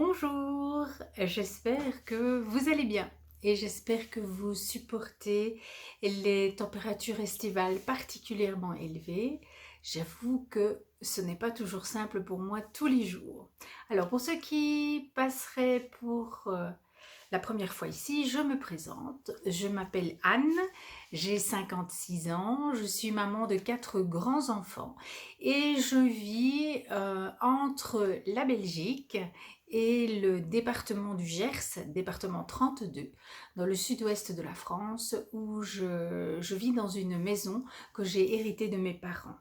Bonjour, j'espère que vous allez bien et j'espère que vous supportez les températures estivales particulièrement élevées. J'avoue que ce n'est pas toujours simple pour moi tous les jours. Alors pour ceux qui passeraient pour la première fois ici, je me présente. Je m'appelle Anne, j'ai 56 ans, je suis maman de 4 grands-enfants et je vis entre la Belgique et le département du Gers, département 32, dans le sud-ouest de la France, où je vis dans une maison que j'ai héritée de mes parents.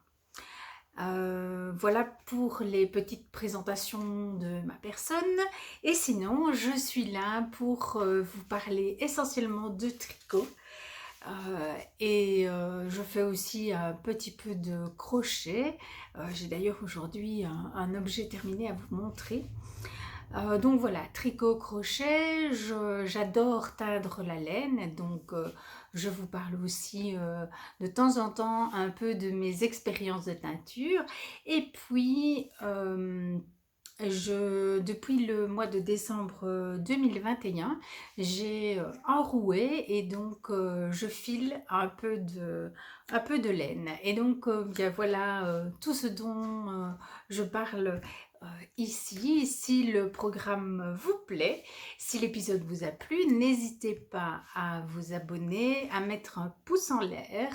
Voilà pour les petites présentations de ma personne. Et sinon, je suis là pour vous parler essentiellement de tricot. Je fais aussi un petit peu de crochet. J'ai d'ailleurs aujourd'hui un objet terminé à vous montrer. Donc voilà, tricot, crochet, j'adore teindre la laine, donc je vous parle aussi de temps en temps un peu de mes expériences de teinture. Et puis, depuis le mois de décembre 2021, j'ai enroué et donc je file un peu de laine. Et donc bien voilà tout ce dont je parle ici. Si le programme vous plaît, si l'épisode vous a plu, n'hésitez pas à vous abonner, à mettre un pouce en l'air,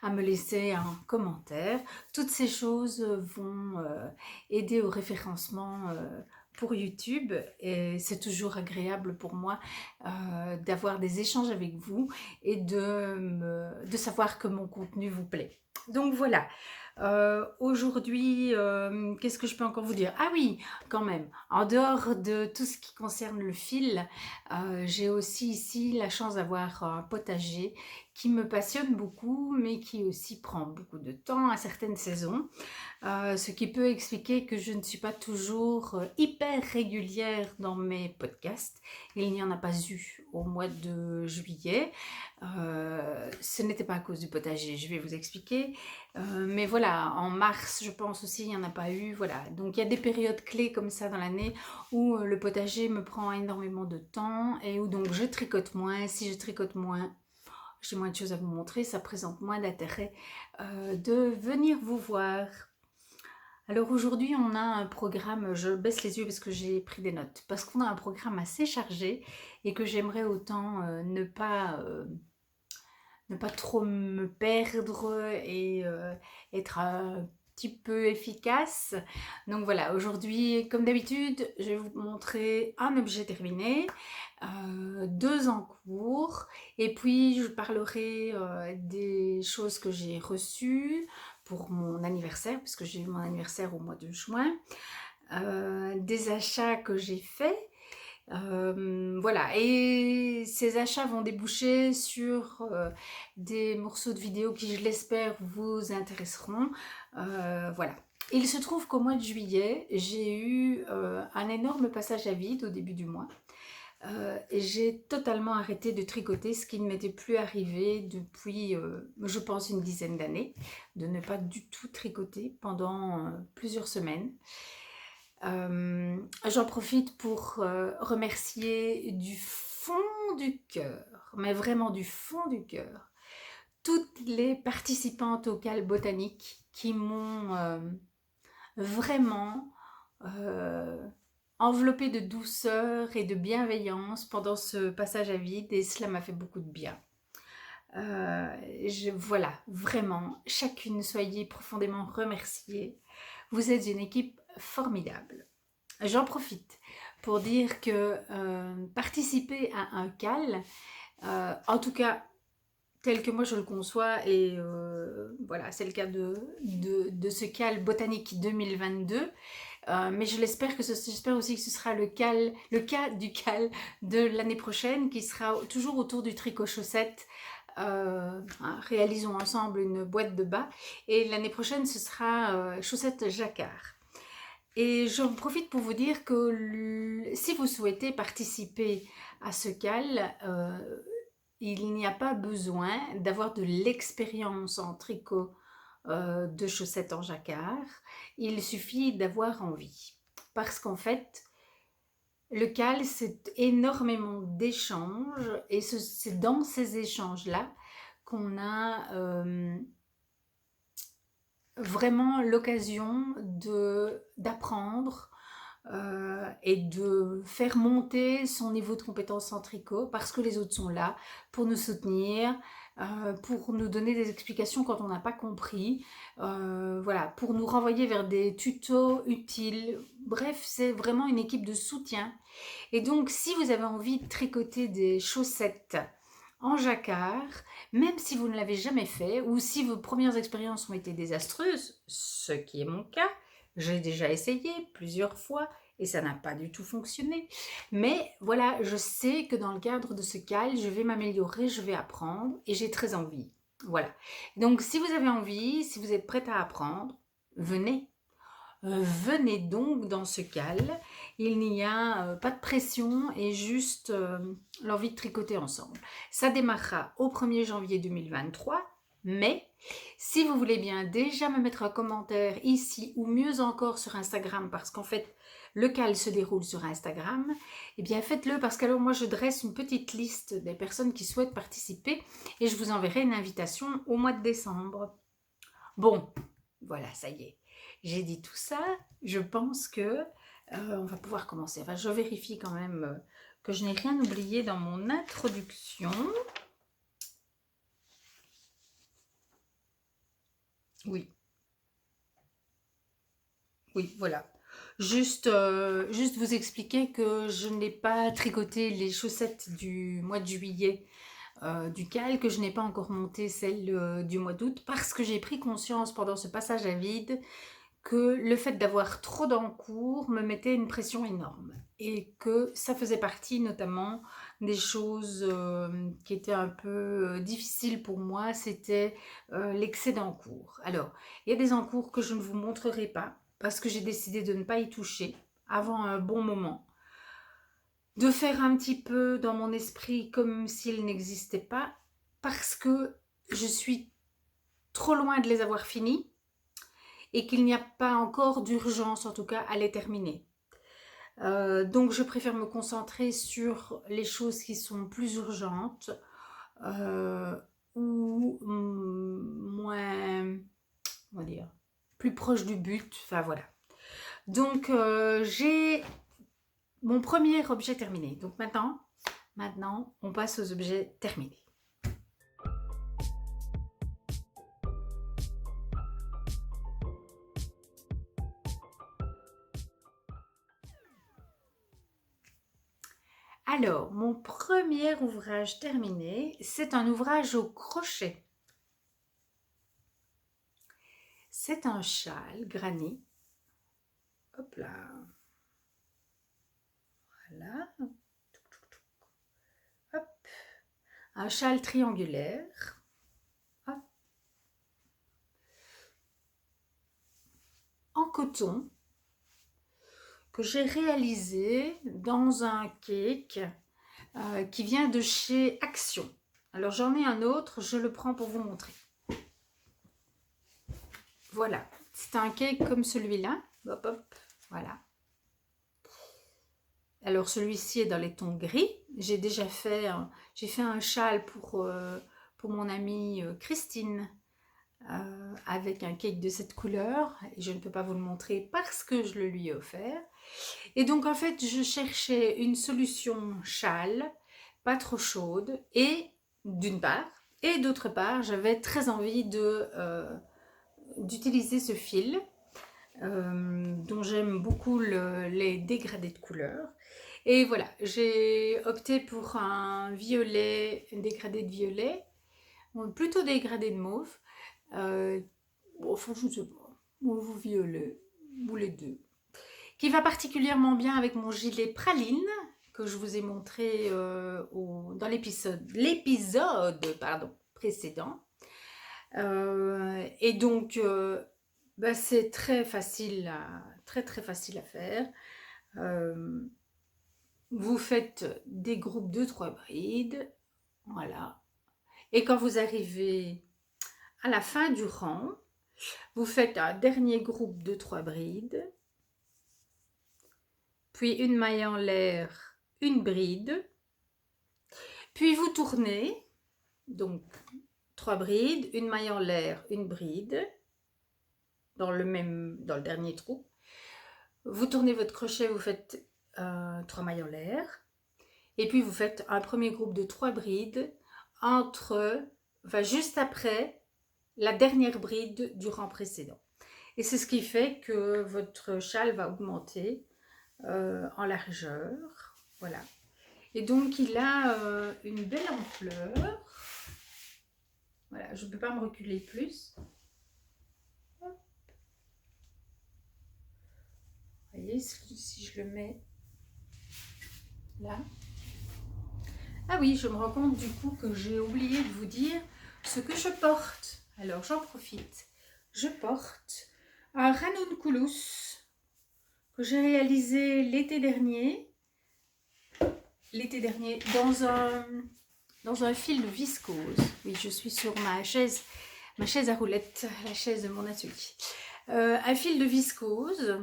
à me laisser un commentaire. Toutes ces choses vont aider au référencement pour YouTube et c'est toujours agréable pour moi d'avoir des échanges avec vous et de savoir que mon contenu vous plaît. Donc voilà, aujourd'hui, qu'est-ce que je peux encore vous dire? Ah oui, quand même, en dehors de tout ce qui concerne le fil, j'ai aussi ici la chance d'avoir un potager qui me passionne beaucoup, mais qui aussi prend beaucoup de temps à certaines saisons. Ce qui peut expliquer que je ne suis pas toujours hyper régulière dans mes podcasts. Il n'y en a pas eu au mois de juillet. Ce n'était pas à cause du potager, je vais vous expliquer. Mais voilà, en mars, je pense aussi, il n'y en a pas eu. Voilà, donc il y a des périodes clés comme ça dans l'année où le potager me prend énormément de temps et où donc je tricote moins. Si je tricote moins, j'ai moins de choses à vous montrer, ça présente moins d'intérêt de venir vous voir. Alors aujourd'hui, on a un programme, je baisse les yeux parce que j'ai pris des notes, parce qu'on a un programme assez chargé et que j'aimerais autant ne pas trop me perdre et être un petit peu efficace. Donc voilà, aujourd'hui, comme d'habitude, je vais vous montrer un objet terminé, deux en cours, et puis je parlerai des choses que j'ai reçues pour mon anniversaire, puisque j'ai eu mon anniversaire au mois de juin, des achats que j'ai faits. Voilà, et ces achats vont déboucher sur des morceaux de vidéos qui, je l'espère, vous intéresseront. Voilà. Il se trouve qu'au mois de juillet, j'ai eu un énorme passage à vide au début du mois. Et j'ai totalement arrêté de tricoter, ce qui ne m'était plus arrivé depuis, je pense, une dizaine d'années, de ne pas du tout tricoter pendant plusieurs semaines. J'en profite pour remercier du fond du cœur, mais vraiment du fond du cœur, toutes les participantes au Cal Botanique qui m'ont vraiment enveloppée de douceur et de bienveillance pendant ce passage à vide, et cela m'a fait beaucoup de bien. Voilà, vraiment, chacune, soyez profondément remerciées. Vous êtes une équipe formidable. J'en profite pour dire que participer à un CAL, en tout cas tel que moi je le conçois, et voilà, c'est le cas de ce CAL Botanique 2022, mais j'espère aussi que ce sera le cas du CAL de l'année prochaine, qui sera toujours autour du tricot chaussette. Réalisons ensemble une boîte de bas, et l'année prochaine ce sera chaussettes jacquard. Et j'en profite pour vous dire que si vous souhaitez participer à ce CAL, il n'y a pas besoin d'avoir de l'expérience en tricot de chaussettes en jacquard. Il suffit d'avoir envie. Parce qu'en fait, Le CAL, c'est énormément d'échanges et c'est dans ces échanges-là qu'on a vraiment l'occasion d'apprendre et de faire monter son niveau de compétence en tricot parce que les autres sont là pour nous soutenir, pour nous donner des explications quand on n'a pas compris, voilà, pour nous renvoyer vers des tutos utiles. Bref, c'est vraiment une équipe de soutien. Et donc, si vous avez envie de tricoter des chaussettes en jacquard, même si vous ne l'avez jamais fait, ou si vos premières expériences ont été désastreuses, ce qui est mon cas, j'ai déjà essayé plusieurs fois et ça n'a pas du tout fonctionné. Mais voilà, je sais que dans le cadre de ce CAL, je vais m'améliorer, je vais apprendre et j'ai très envie. Voilà. Donc, si vous avez envie, si vous êtes prête à apprendre, venez. Venez donc dans ce CAL. Il n'y a pas de pression et juste l'envie de tricoter ensemble. Ça démarrera au 1er janvier 2023, mais si vous voulez bien déjà me mettre un commentaire ici ou mieux encore sur Instagram, parce qu'en fait le CAL se déroule sur Instagram, eh bien faites-le parce qu'alors moi je dresse une petite liste des personnes qui souhaitent participer et je vous enverrai une invitation au mois de décembre. Bon, voilà, ça y est. J'ai dit tout ça, je pense que on va pouvoir commencer. Enfin, je vérifie quand même que je n'ai rien oublié dans mon introduction. Oui, oui, voilà. Juste vous expliquer que je n'ai pas tricoté les chaussettes du mois de juillet du CAL, que je n'ai pas encore monté celle du mois d'août, parce que j'ai pris conscience pendant ce passage à vide que le fait d'avoir trop d'encours me mettait une pression énorme et que ça faisait partie notamment des choses qui étaient un peu difficiles pour moi, c'était l'excès d'encours. Alors, il y a des encours que je ne vous montrerai pas parce que j'ai décidé de ne pas y toucher avant un bon moment, de faire un petit peu dans mon esprit comme s'ils n'existaient pas parce que je suis trop loin de les avoir finis et qu'il n'y a pas encore d'urgence, en tout cas, à les terminer. Donc, je préfère me concentrer sur les choses qui sont plus urgentes euh, ou moins, on va dire, plus proches du but. Enfin, voilà. Donc, j'ai mon premier objet terminé. Donc, maintenant, on passe aux objets terminés. Alors, mon premier ouvrage terminé, c'est un ouvrage au crochet. C'est un châle granit. Hop là. Voilà. Hop. Un châle triangulaire. Hop. En coton que j'ai réalisé dans un cake qui vient de chez Action. Alors j'en ai un autre, je le prends pour vous montrer. Voilà, c'est un cake comme celui-là. Hop, hop, voilà. Alors celui-ci est dans les tons gris. J'ai déjà fait, un châle pour mon amie Christine avec un cake de cette couleur. Et je ne peux pas vous le montrer parce que je le lui ai offert. Et donc en fait, je cherchais une solution châle, pas trop chaude, et d'une part, et d'autre part, j'avais très envie d'utiliser ce fil dont j'aime beaucoup les dégradés de couleurs. Et voilà, j'ai opté pour un violet, un dégradé de violet, plutôt dégradé de mauve. Enfin, je ne sais pas, mauve ou violet, ou les deux. Qui va particulièrement bien avec mon gilet praline que je vous ai montré dans l'épisode précédent. Et donc, c'est très facile très facile à faire. Vous faites des groupes de 3 brides, voilà. Et quand vous arrivez à la fin du rang, vous faites un dernier groupe de 3 brides, puis une maille en l'air, une bride, puis vous tournez, donc 3 brides, une maille en l'air, une bride, dans le dernier trou. Vous tournez votre crochet, vous faites 3 mailles en l'air, et puis vous faites un premier groupe de 3 brides juste après la dernière bride du rang précédent. Et c'est ce qui fait que votre châle va augmenter en largeur. Voilà. Et donc il a une belle ampleur. Voilà, je ne peux pas me reculer plus. Hop. Vous voyez, si je le mets là. Ah oui, je me rends compte du coup que j'ai oublié de vous dire ce que je porte. Alors j'en profite. Je porte un ranunculus que j'ai réalisé l'été dernier dans un fil de viscose. Oui, je suis sur ma chaise à roulettes, la chaise de mon atelier. Un fil de viscose,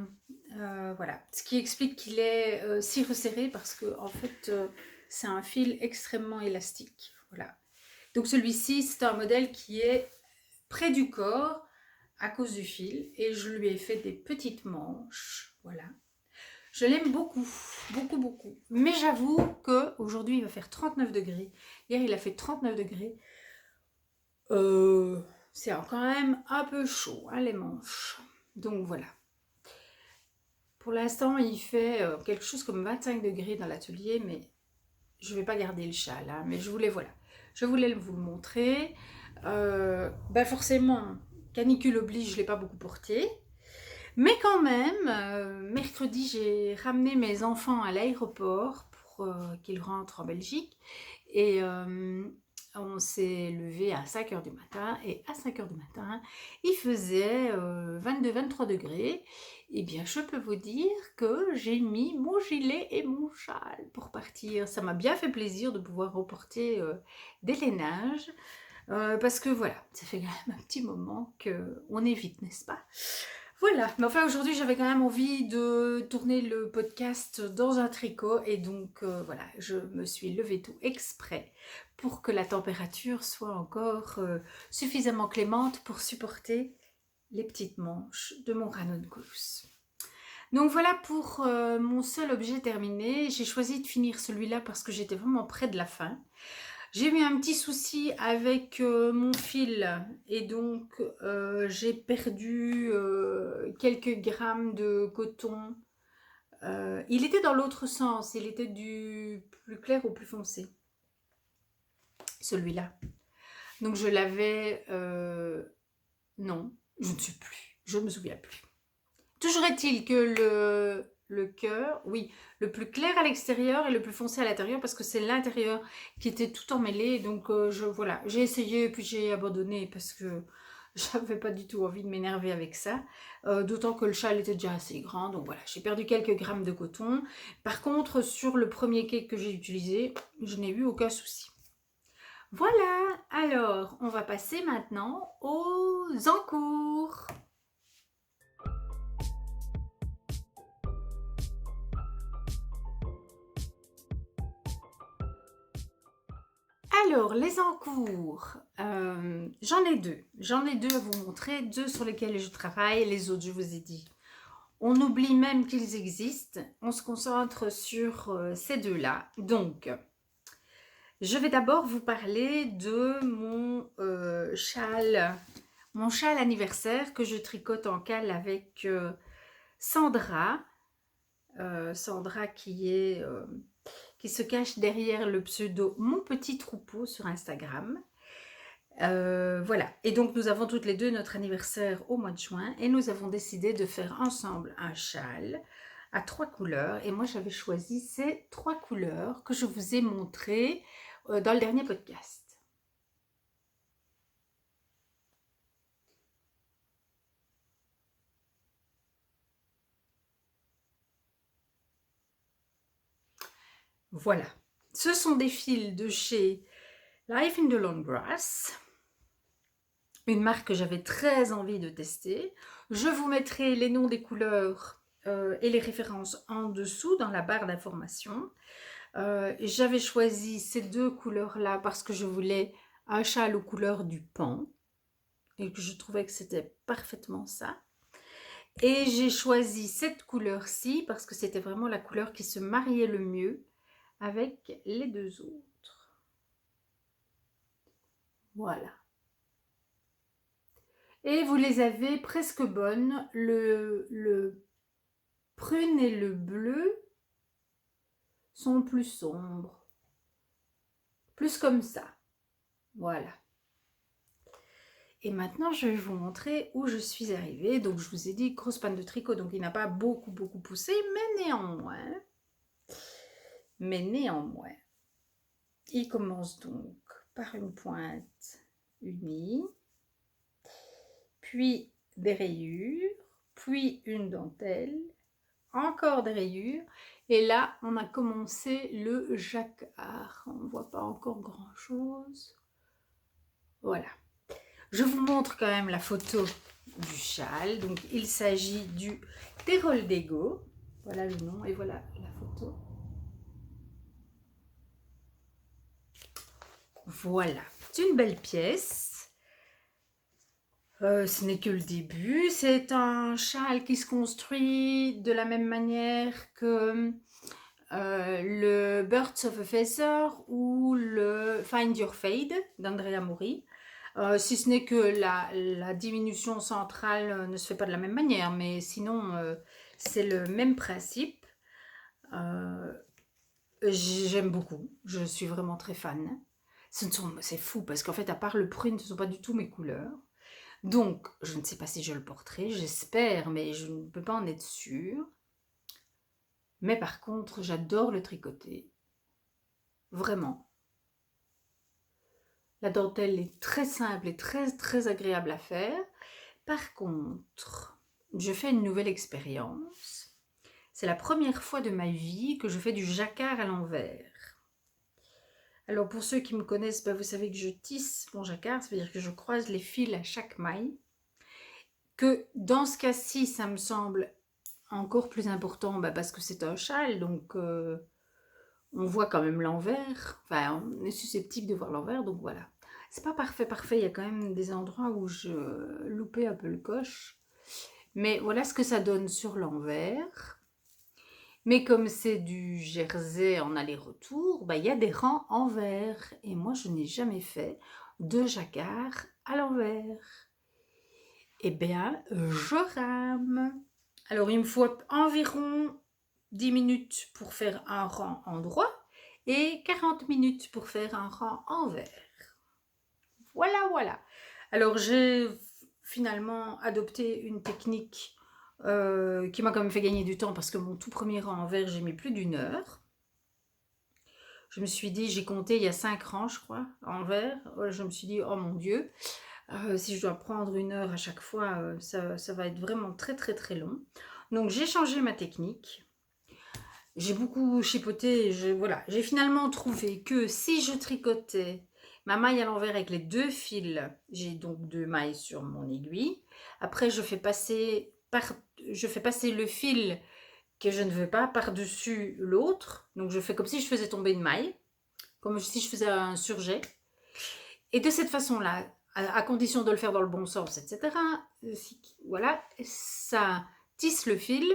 voilà, ce qui explique qu'il est si resserré parce que en fait c'est un fil extrêmement élastique. Voilà. Donc celui-ci, c'est un modèle qui est près du corps à cause du fil et je lui ai fait des petites manches. Voilà. Je l'aime beaucoup, beaucoup, beaucoup. Mais j'avoue qu'aujourd'hui, il va faire 39 degrés. Hier, il a fait 39 degrés. C'est quand même un peu chaud, hein, les manches. Donc voilà. Pour l'instant, il fait quelque chose comme 25 degrés dans l'atelier, mais je ne vais pas garder le châle. Hein, mais je voulais vous le montrer. Forcément, canicule oblige, je ne l'ai pas beaucoup porté. Mais quand même, mercredi, j'ai ramené mes enfants à l'aéroport pour qu'ils rentrent en Belgique. Et on s'est levé à 5h du matin. Et à 5h du matin, il faisait 22-23 degrés. Et bien, je peux vous dire que j'ai mis mon gilet et mon châle pour partir. Ça m'a bien fait plaisir de pouvoir reporter des lainages. Parce que voilà, ça fait quand même un petit moment qu'on évite, n'est-ce pas? Voilà, mais enfin aujourd'hui j'avais quand même envie de tourner le podcast dans un tricot et donc voilà, je me suis levée tôt exprès pour que la température soit encore suffisamment clémente pour supporter les petites manches de mon ranunculus. Donc voilà pour mon seul objet terminé. J'ai choisi de finir celui-là parce que j'étais vraiment près de la fin. J'ai eu un petit souci avec mon fil et donc j'ai perdu quelques grammes de coton. Il était dans l'autre sens, il était du plus clair au plus foncé, celui-là. Donc je l'avais... non, je ne sais plus, je ne me souviens plus. Toujours est-il que le cœur, oui, le plus clair à l'extérieur et le plus foncé à l'intérieur parce que c'est l'intérieur qui était tout emmêlé. Donc voilà, j'ai essayé puis j'ai abandonné parce que j'avais pas du tout envie de m'énerver avec ça. D'autant que le châle était déjà assez grand. Donc voilà, j'ai perdu quelques grammes de coton. Par contre, sur le premier cake que j'ai utilisé, je n'ai eu aucun souci. Voilà, alors on va passer maintenant aux encours. Alors, les encours, j'en ai deux. J'en ai deux à vous montrer, deux sur lesquels je travaille. Les autres, je vous ai dit, on oublie même qu'ils existent. On se concentre sur ces deux-là. Donc, je vais d'abord vous parler de mon châle anniversaire que je tricote en cale avec Sandra. Sandra qui se cache derrière le pseudo Mon Petit Troupeau sur Instagram. Voilà, et donc nous avons toutes les deux notre anniversaire au mois de juin et nous avons décidé de faire ensemble un châle à 3 couleurs et moi j'avais choisi ces 3 couleurs que je vous ai montrées dans le dernier podcast. Voilà, ce sont des fils de chez Life in the Long Grass, une marque que j'avais très envie de tester. Je vous mettrai les noms des couleurs et les références en dessous dans la barre d'information. J'avais choisi ces deux couleurs-là parce que je voulais un châle aux couleurs du pan et que je trouvais que c'était parfaitement ça. Et j'ai choisi cette couleur-ci parce que c'était vraiment la couleur qui se mariait le mieux avec les deux autres. Voilà. Et vous les avez presque bonnes. Le prune et le bleu sont plus sombres. Plus comme ça. Voilà. Et maintenant, je vais vous montrer où je suis arrivée. Donc, je vous ai dit, grosse panne de tricot. Donc, il n'a pas beaucoup poussé, mais néanmoins, il commence donc par une pointe unie, puis des rayures, puis une dentelle, encore des rayures. Et là, on a commencé le jacquard. On ne voit pas encore grand-chose. Voilà. Je vous montre quand même la photo du châle. Donc, il s'agit du Terol d'Ego. Voilà le nom et voilà la photo. Voilà, c'est une belle pièce. Ce n'est que le début. C'est un châle qui se construit de la même manière que le Birds of a Feather ou le Find Your Fade d'Andrea Mori. Si ce n'est que la diminution centrale ne se fait pas de la même manière, mais sinon c'est le même principe. J'aime beaucoup, je suis vraiment très fan. C'est fou parce qu'en fait, à part le prune, ce ne sont pas du tout mes couleurs. Donc, je ne sais pas si je le porterai, j'espère, mais je ne peux pas en être sûre. Mais par contre, j'adore le tricoter. Vraiment. La dentelle est très simple et très agréable à faire. Par contre, je fais une nouvelle expérience. C'est la première fois de ma vie que je fais du jacquard à l'envers. Alors pour ceux qui me connaissent, vous savez que je tisse mon jacquard, ça veut dire que je croise les fils à chaque maille. Que dans ce cas-ci, ça me semble encore plus important parce que c'est un châle, donc on voit quand même l'envers. Enfin, on est susceptible de voir l'envers, donc voilà. C'est pas parfait, il y a quand même des endroits où je loupais un peu le coche. Mais voilà ce que ça donne sur l'envers. Mais comme c'est du jersey en aller-retour, il y a des rangs envers. Et moi, je n'ai jamais fait de jacquard à l'envers. Eh bien, je rame. Alors, il me faut environ 10 minutes pour faire un rang endroit et 40 minutes pour faire un rang envers. Voilà. Alors, j'ai finalement adopté une technique qui m'a quand même fait gagner du temps parce que mon tout premier rang envers, j'ai mis plus d'1 heure. Je me suis dit, j'ai compté, il y a 5 rangs, je crois, envers. Je me suis dit, oh mon Dieu, si je dois prendre 1 heure à chaque fois, ça va être vraiment très long. Donc, j'ai changé ma technique. J'ai beaucoup chipoté. J'ai finalement trouvé que si je tricotais ma maille à l'envers avec les 2 fils, j'ai donc 2 mailles sur mon aiguille. Après, je fais passer le fil que je ne veux pas par-dessus l'autre. Donc, je fais comme si je faisais tomber une maille, comme si je faisais un surjet. Et de cette façon-là, à condition de le faire dans le bon sens, etc., voilà, ça tisse le fil.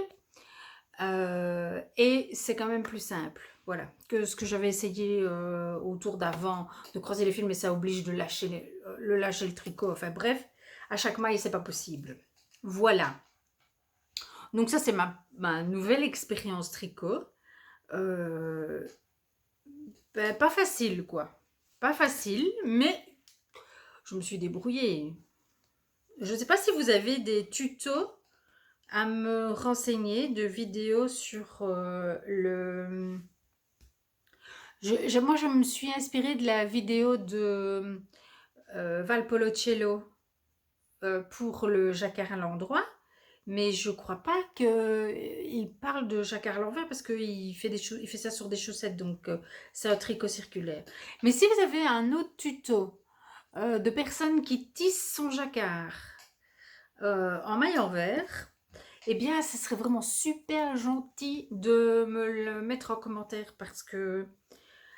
Et c'est quand même plus simple, voilà, que ce que j'avais essayé au tour d'avant de croiser les fils, mais ça oblige de lâcher le tricot. Enfin bref, à chaque maille, c'est pas possible. Voilà. Donc ça, c'est ma nouvelle expérience tricot. Pas facile, quoi. Pas facile, mais je me suis débrouillée. Je ne sais pas si vous avez des tutos à me renseigner, de vidéos sur moi, je me suis inspirée de la vidéo de Val Polocello pour le jacquard à l'endroit, mais je crois pas qu'il parle de jacquard à l'envers parce qu'il fait, il fait ça sur des chaussettes, donc c'est un tricot circulaire. Mais si vous avez un autre tuto de personnes qui tissent son jacquard en maille envers, eh bien, ce serait vraiment super gentil de me le mettre en commentaire parce que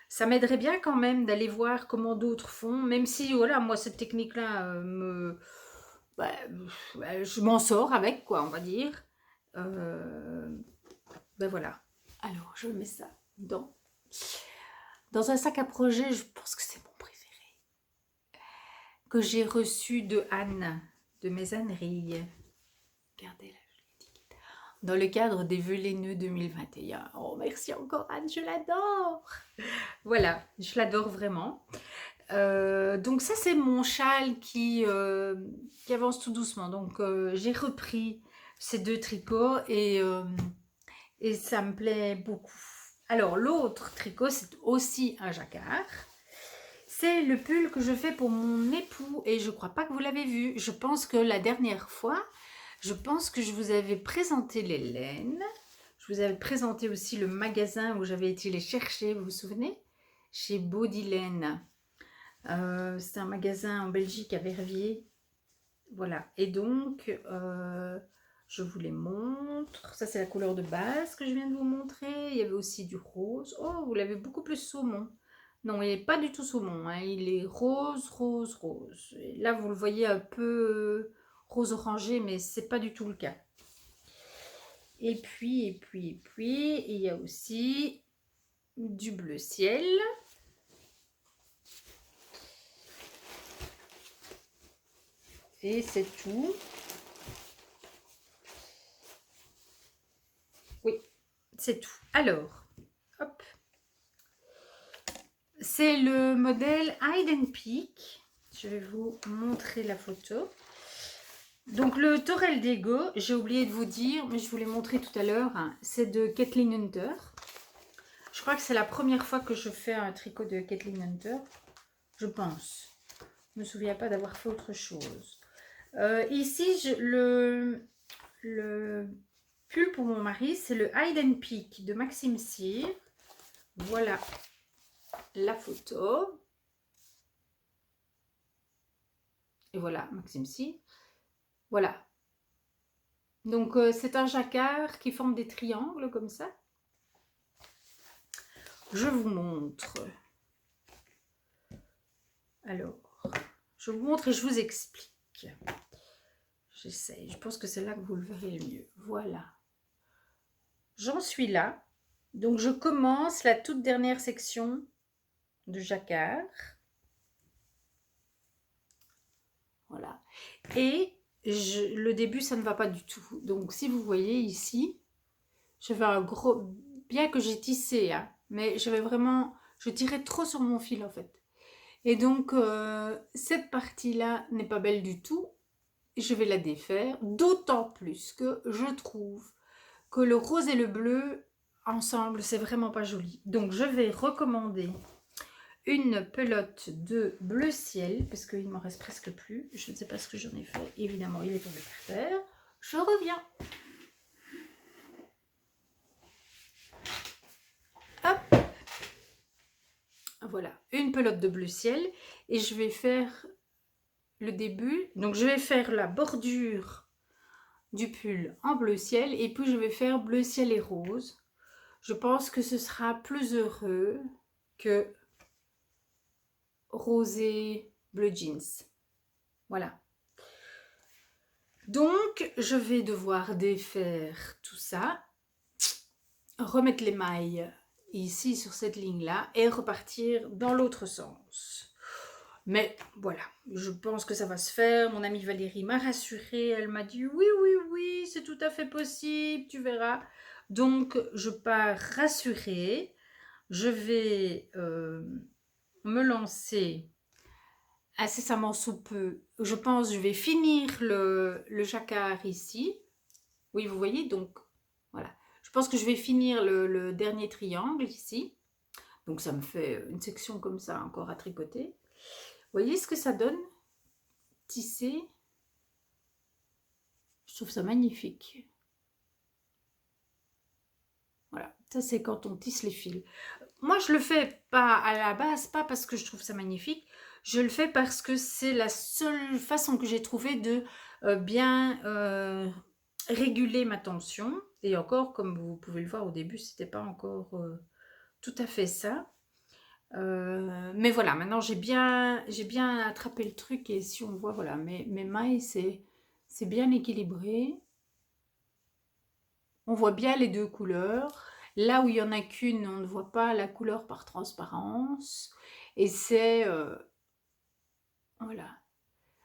ça m'aiderait bien quand même d'aller voir comment d'autres font, même si, voilà, moi, cette technique-là, bah, je m'en sors avec, quoi, on va dire. Ben voilà. Alors, je mets ça dans un sac à projet, je pense que c'est mon préféré, que j'ai reçu de Anne, de mes âneries. Regardez-la. Dans le cadre des Vœux laineux 2021. Oh, merci encore Anne, je l'adore. Voilà, je l'adore vraiment. Donc ça, c'est mon châle qui avance tout doucement. Donc j'ai repris ces 2 tricots et ça me plaît beaucoup. Alors l'autre tricot, c'est aussi un jacquard. C'est le pull que je fais pour mon époux et je crois pas que vous l'avez vu. Je pense que la dernière fois, je pense que je vous avais présenté les laines. Je vous avais présenté aussi le magasin où j'avais été les chercher, vous vous souvenez? Chez Bodylane. C'est un magasin en Belgique à Verviers. Voilà. Et donc, je vous les montre. Ça, c'est la couleur de base que je viens de vous montrer. Il y avait aussi du rose. Oh, vous l'avez beaucoup plus saumon. Non, il n'est pas du tout saumon, hein. Il est rose, rose, rose. Et là, vous le voyez un peu rose orangé, mais c'est pas du tout le cas. Et puis, il y a aussi du bleu ciel. Et c'est tout. Oui, c'est tout. Alors, hop. C'est le modèle Hide and Peak. Je vais vous montrer la photo. Donc le Torel d'Ego, j'ai oublié de vous dire, mais je vous l'ai montré tout à l'heure, hein, c'est de Kathleen Hunter. Je crois que c'est la première fois que je fais un tricot de Kathleen Hunter. Je pense. Je ne me souviens pas d'avoir fait autre chose. Ici, le pull pour mon mari, c'est le Hide and Peak de Maxime Cyr. Voilà la photo. Et voilà, Maxime Cyr. Voilà. Donc, c'est un jacquard qui forme des triangles comme ça. Je vous montre. Alors, je vous montre et je vous explique. J'essaye. Je pense que c'est là que vous le verrez le mieux. Voilà. J'en suis là. Donc, je commence la toute dernière section de jacquard. Voilà. Et le début, ça ne va pas du tout. Donc, si vous voyez ici, je fais un gros... Bien que j'ai tissé, hein, mais j'avais vraiment... Je tirais trop sur mon fil, en fait. Et donc, cette partie-là n'est pas belle du tout. Je vais la défaire, d'autant plus que je trouve que le rose et le bleu, ensemble, c'est vraiment pas joli. Donc, je vais recommander une pelote de bleu ciel, parce qu'il ne m'en reste presque plus. Je ne sais pas ce que j'en ai fait. Évidemment, il est tombé par terre. Je reviens. Hop. Voilà, une pelote de bleu ciel. Et je vais faire le début. Donc, je vais faire la bordure du pull en bleu ciel. Et puis, je vais faire bleu ciel et rose. Je pense que ce sera plus heureux que rosé bleu jeans. Voilà. Donc, je vais devoir défaire tout ça, remettre les mailles ici sur cette ligne-là et repartir dans l'autre sens. Mais voilà, je pense que ça va se faire. Mon amie Valérie m'a rassurée. Elle m'a dit oui, oui, oui, c'est tout à fait possible, tu verras. Donc, je pars rassurée. Je vais me lancer incessamment sous peu. Je pense que je vais finir le jacquard ici. Oui, vous voyez, donc voilà. Je pense que je vais finir le dernier triangle ici. Donc ça me fait une section comme ça encore à tricoter. Vous voyez ce que ça donne? Tissé. Je trouve ça magnifique. Voilà, ça c'est quand on tisse les fils. Moi je le fais pas à la base, pas parce que je trouve ça magnifique. Je le fais parce que c'est la seule façon que j'ai trouvé de bien réguler ma tension. Et encore, comme vous pouvez le voir au début, c'était pas encore tout à fait ça. Mais voilà, maintenant j'ai bien attrapé le truc et si on voit, voilà, mes mailles, c'est bien équilibré. On voit bien les deux couleurs. Là où il y en a qu'une, on ne voit pas la couleur par transparence. Et c'est, voilà,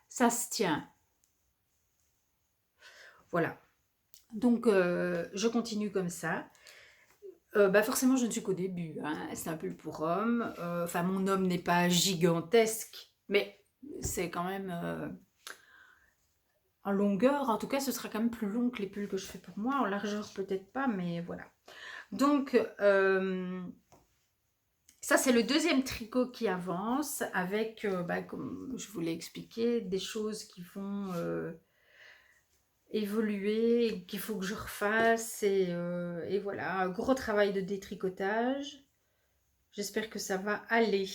ça se tient. Voilà. Donc, je continue comme ça. Bah forcément, je ne suis qu'au début, hein. C'est un peu pour homme. Enfin, mon homme n'est pas gigantesque, mais c'est quand même en longueur. En tout cas, ce sera quand même plus long que les pulls que je fais pour moi. En largeur, peut-être pas, mais voilà. Donc, ça, c'est le deuxième tricot qui avance avec, bah, comme je vous l'ai expliqué, des choses qui vont évoluer, qu'il faut que je refasse. Et voilà, un gros travail de détricotage. J'espère que ça va aller.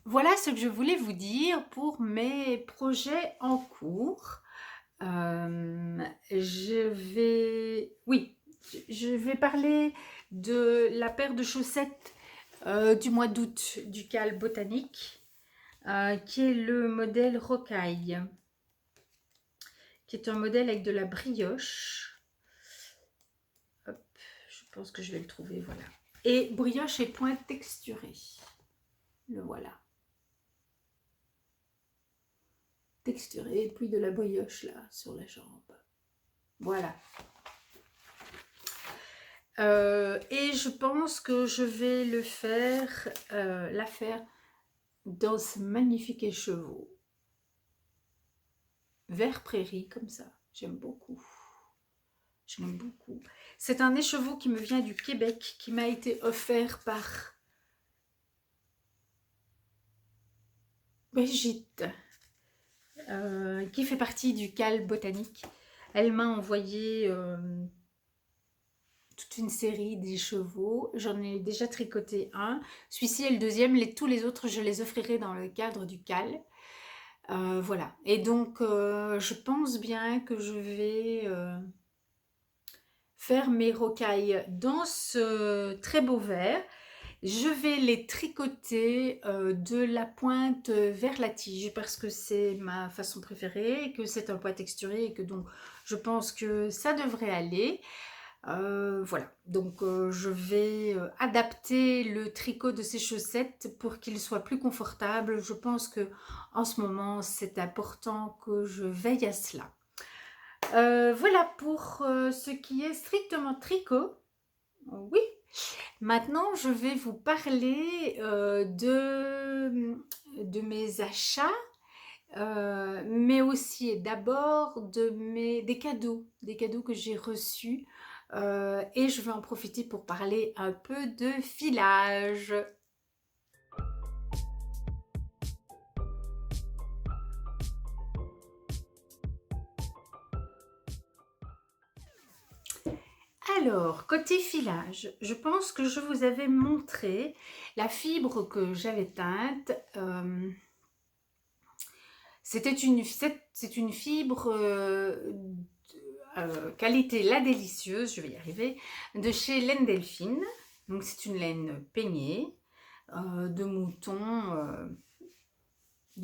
Voilà ce que je voulais vous dire pour mes projets en cours. Oui, je vais parler de la paire de chaussettes du mois d'août du Cal Botanique, qui est le modèle Rocaille, qui est un modèle avec de la brioche. Hop, je pense que je vais le trouver, voilà. Et brioche et pointe texturée. Le voilà. Texturé, et puis de la brioche là, sur la jambe. Voilà. Et je pense que je vais le faire, la faire dans ce magnifique écheveau. Vert prairie, comme ça. J'aime beaucoup. J'aime beaucoup. C'est un écheveau qui me vient du Québec, qui m'a été offert par Brigitte, qui fait partie du Cal Botanique. Elle m'a envoyé toute une série d'écheveaux. J'en ai déjà tricoté un. Celui-ci est le deuxième. Tous les autres, je les offrirai dans le cadre du Cal. Voilà. Et donc, je pense bien que je vais faire mes rocailles dans ce très beau vert. Je vais les tricoter de la pointe vers la tige parce que c'est ma façon préférée, que c'est un poids texturé et que donc je pense que ça devrait aller. Voilà, donc je vais adapter le tricot de ces chaussettes pour qu'il soit plus confortable. Je pense que en ce moment, c'est important que je veille à cela. Voilà pour ce qui est strictement tricot. Oui. Maintenant, je vais vous parler de mes achats, mais aussi et d'abord des cadeaux que j'ai reçus. Et je vais en profiter pour parler un peu de filage. Alors, côté filage, je pense que je vous avais montré la fibre que j'avais teinte. C'est une fibre qualité La Délicieuse, je vais y arriver, de chez Laine Delphine. Donc c'est une laine peignée de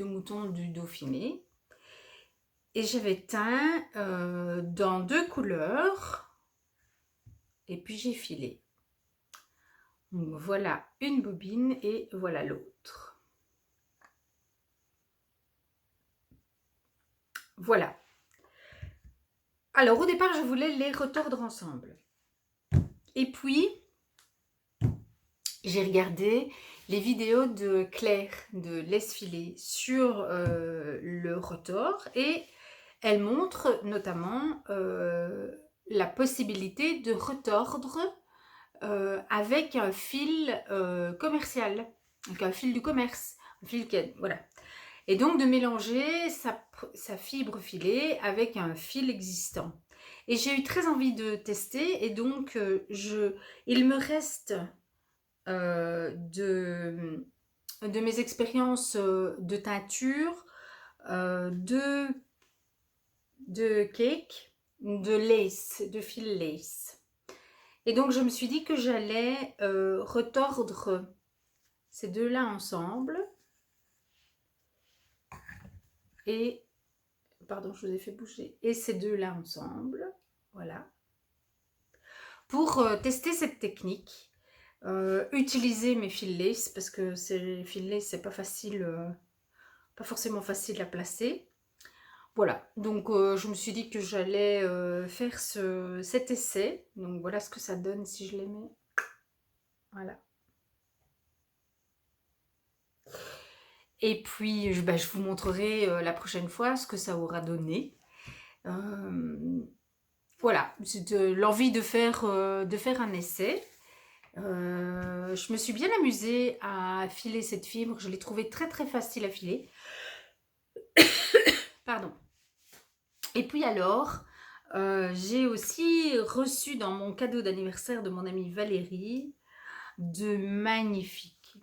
mouton du Dauphiné. Et j'avais teint dans 2 couleurs. Et puis j'ai filé. Donc voilà une bobine et voilà l'autre. Voilà. Alors au départ, je voulais les retordre ensemble. Et puis, j'ai regardé les vidéos de Claire de Laisse Filer sur le retors et elle montre notamment la possibilité de retordre avec un fil commercial, avec un fil du commerce, un fil voilà. Et donc de mélanger sa fibre filée avec un fil existant. Et j'ai eu très envie de tester et donc il me reste de mes expériences de teinture, de cake, de lace, de fil lace. Et donc je me suis dit que j'allais retordre ces deux-là ensemble. Et, pardon, je vous ai fait bouger. Et ces deux-là ensemble, voilà. Pour tester cette technique, utiliser mes fils lace, parce que ces fils lace, c'est pas facile, pas forcément facile à placer. Voilà, donc je me suis dit que j'allais faire cet essai. Donc voilà ce que ça donne si je les mets. Voilà. Et puis je vous montrerai la prochaine fois ce que ça aura donné. Voilà, c'est l'envie de faire un essai. Je me suis bien amusée à filer cette fibre. Je l'ai trouvée très très facile à filer. Pardon. Et puis alors, j'ai aussi reçu dans mon cadeau d'anniversaire de mon amie Valérie de magnifiques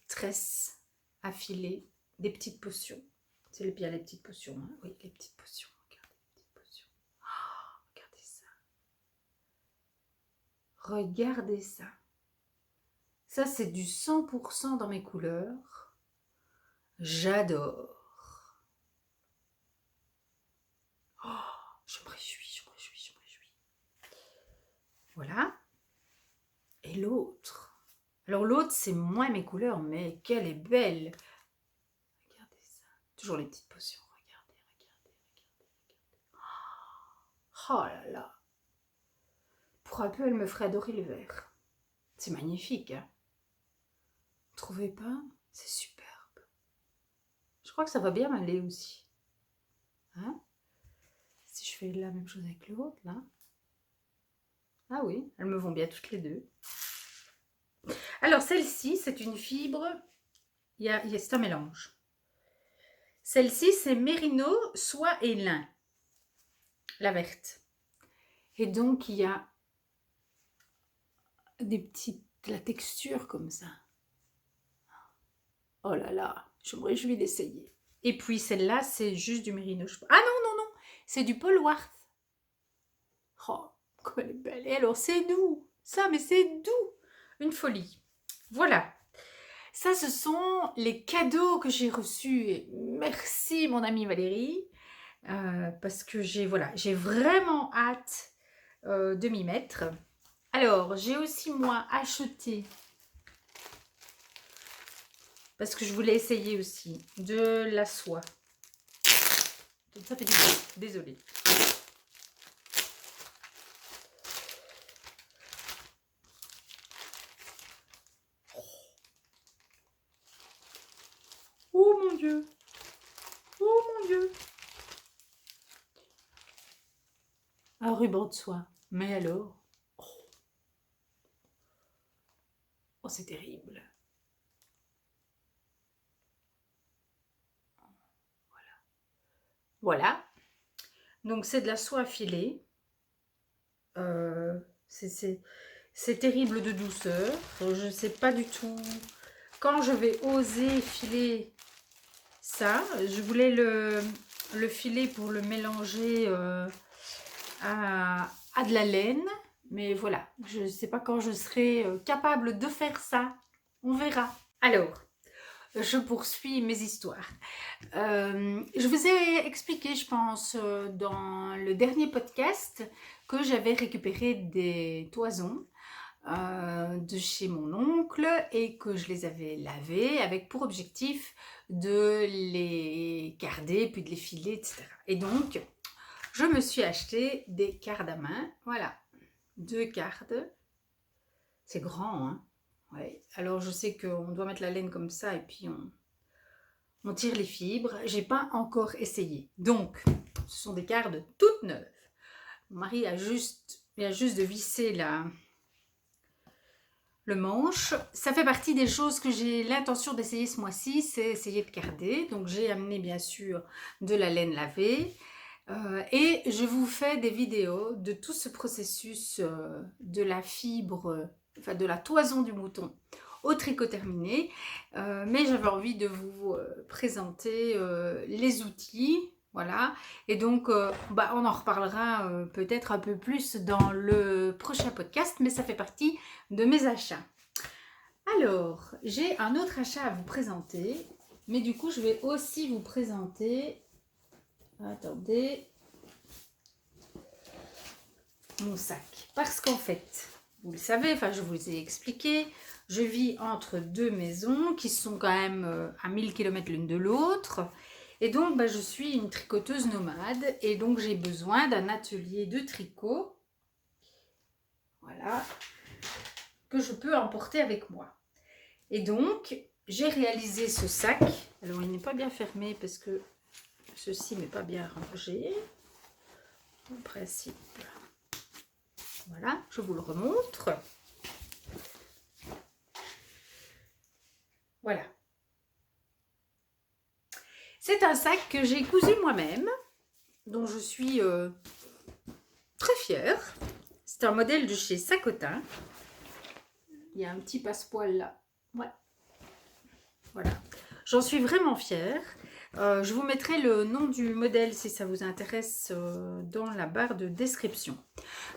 tresses à filer, des petites potions. C'est bien les petites potions, hein? Oui, les petites potions. Regardez les petites potions. Oh, regardez ça. Regardez ça. Ça, c'est du 100% dans mes couleurs. J'adore. Oh, je me réjouis. Voilà. Et l'autre. Alors l'autre, c'est moins mes couleurs, mais qu'elle est belle. Regardez ça. Toujours les petites potions. Regardez. Oh là là. Pour un peu, elle me ferait adorer le vert. C'est magnifique, hein? Vous trouvez pas? C'est superbe. Je crois que ça va bien m'aller aussi. Hein? Si je fais la même chose avec l'autre, là. Ah oui, elles me vont bien toutes les deux. Alors, celle-ci, c'est une fibre. C'est un mélange. Celle-ci, c'est mérino, soie et lin. La verte. Et donc, il y a la texture comme ça. Oh là là, je me réjouis d'essayer. Et puis celle-là, c'est juste du mérino. Ah non, c'est du Paul Worth. Oh, comme elle est belle. Et alors, c'est doux. Ça, mais c'est doux. Une folie. Voilà. Ça, ce sont les cadeaux que j'ai reçus. Et merci, mon amie Valérie. Parce que j'ai vraiment hâte de m'y mettre. Alors, j'ai aussi, moi, acheté, parce que je voulais essayer aussi, de la soie. Ça fait du bruit. Désolée. Oh mon Dieu. Oh mon Dieu. Un ruban de soie. Mais alors. Oh, c'est terrible. Voilà. Donc, c'est de la soie filée. C'est terrible de douceur. Je ne sais pas du tout quand je vais oser filer ça. Je voulais le filer pour le mélanger à de la laine. Mais voilà, je ne sais pas quand je serai capable de faire ça. On verra. Alors, je poursuis mes histoires. Je vous ai expliqué, je pense, dans le dernier podcast, que j'avais récupéré des toisons de chez mon oncle et que je les avais lavées avec pour objectif de les garder, puis de les filer, etc. Et donc, je me suis acheté des cardes à main. Voilà, 2 cardes. C'est grand, hein? Ouais. Alors, je sais qu'on doit mettre la laine comme ça et puis on tire les fibres. J'ai pas encore essayé. Donc, ce sont des cardes toutes neuves. Mon mari vient juste de visser le manche. Ça fait partie des choses que j'ai l'intention d'essayer ce mois-ci, c'est essayer de carder. Donc, j'ai amené bien sûr de la laine lavée. Et je vous fais des vidéos de tout ce processus de la fibre, enfin de la toison du mouton au tricot terminé. Mais j'avais envie de vous présenter les outils Voilà, et donc on en reparlera peut-être un peu plus dans le prochain podcast, mais ça fait partie de mes achats. Alors, j'ai un autre achat à vous présenter, mais du coup, je vais aussi vous présenter, attendez, mon sac. Parce qu'en fait, vous le savez, enfin je vous ai expliqué, je vis entre deux maisons qui sont quand même à 1000 km l'une de l'autre. Et donc, je suis une tricoteuse nomade et donc j'ai besoin d'un atelier de tricot, voilà, que je peux emporter avec moi. Et donc, j'ai réalisé ce sac. Alors, il n'est pas bien fermé parce que ceci n'est pas bien rangé. En principe, voilà, je vous le remontre. Voilà. C'est un sac que j'ai cousu moi-même, dont je suis très fière. C'est un modèle de chez Sacotin. Il y a un petit passepoil là. Ouais. Voilà. J'en suis vraiment fière. Je vous mettrai le nom du modèle si ça vous intéresse dans la barre de description.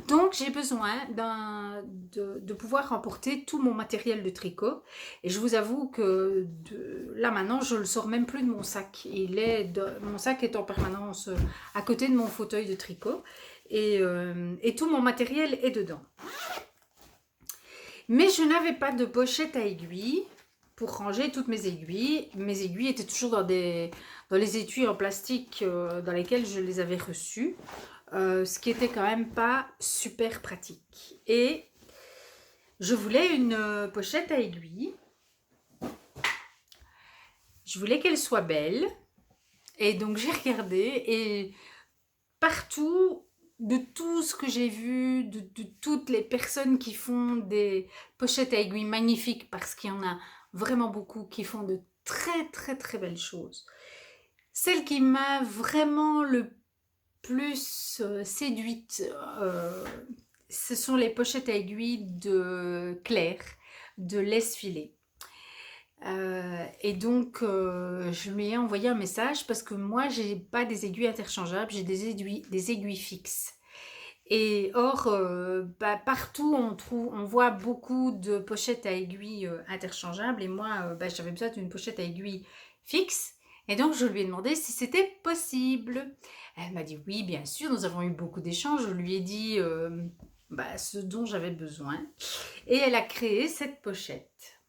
Donc j'ai besoin de pouvoir emporter tout mon matériel de tricot et je vous avoue que là maintenant je le sors même plus de mon sac. Mon sac est en permanence à côté de mon fauteuil de tricot et tout mon matériel est dedans. Mais je n'avais pas de pochette à aiguilles pour ranger toutes mes aiguilles. Mes aiguilles étaient toujours dans les étuis en plastique dans lesquels je les avais reçues. Ce qui était quand même pas super pratique. Et je voulais une pochette à aiguilles. Je voulais qu'elle soit belle. Et donc j'ai regardé et partout, de tout ce que j'ai vu, de toutes les personnes qui font des pochettes à aiguilles magnifiques, parce qu'il y en a vraiment beaucoup qui font de très très très belles choses. Celle qui m'a vraiment le plus séduite, ce sont les pochettes à aiguilles de Claire, de Laisse Filer. Et donc, je lui ai envoyé un message parce que moi, j'ai pas des aiguilles interchangeables, j'ai des aiguilles fixes. Et or, partout, on voit beaucoup de pochettes à aiguilles interchangeables. Et moi, j'avais besoin d'une pochette à aiguilles fixe. Et donc, je lui ai demandé si c'était possible. Elle m'a dit oui, bien sûr. Nous avons eu beaucoup d'échanges. Je lui ai dit ce dont j'avais besoin. Et elle a créé cette pochette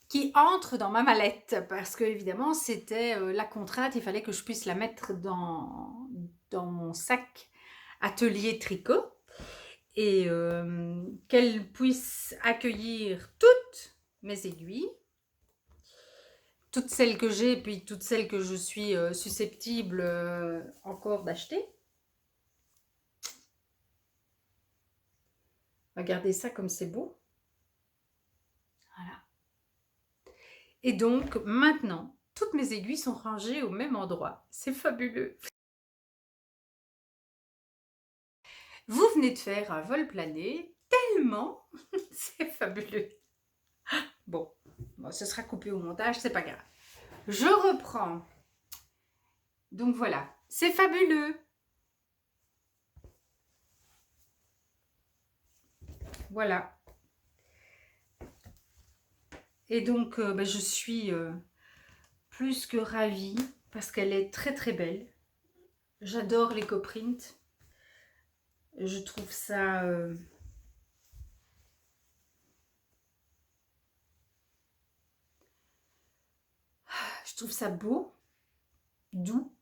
qui entre dans ma mallette parce que évidemment c'était la contrainte, il fallait que je puisse la mettre dans mon sac atelier tricot et qu'elle puisse accueillir toutes mes aiguilles, toutes celles que j'ai puis toutes celles que je suis susceptible encore d'acheter. Regardez ça comme c'est beau. Voilà. Et donc, maintenant, toutes mes aiguilles sont rangées au même endroit. C'est fabuleux. Vous venez de faire un vol plané, tellement, c'est fabuleux. Bon, ce sera coupé au montage, c'est pas grave. Je reprends. Donc voilà, c'est fabuleux. Voilà. Et donc, je suis plus que ravie parce qu'elle est très très belle. J'adore l'éco-print. Je trouve ça... je trouve ça beau, doux,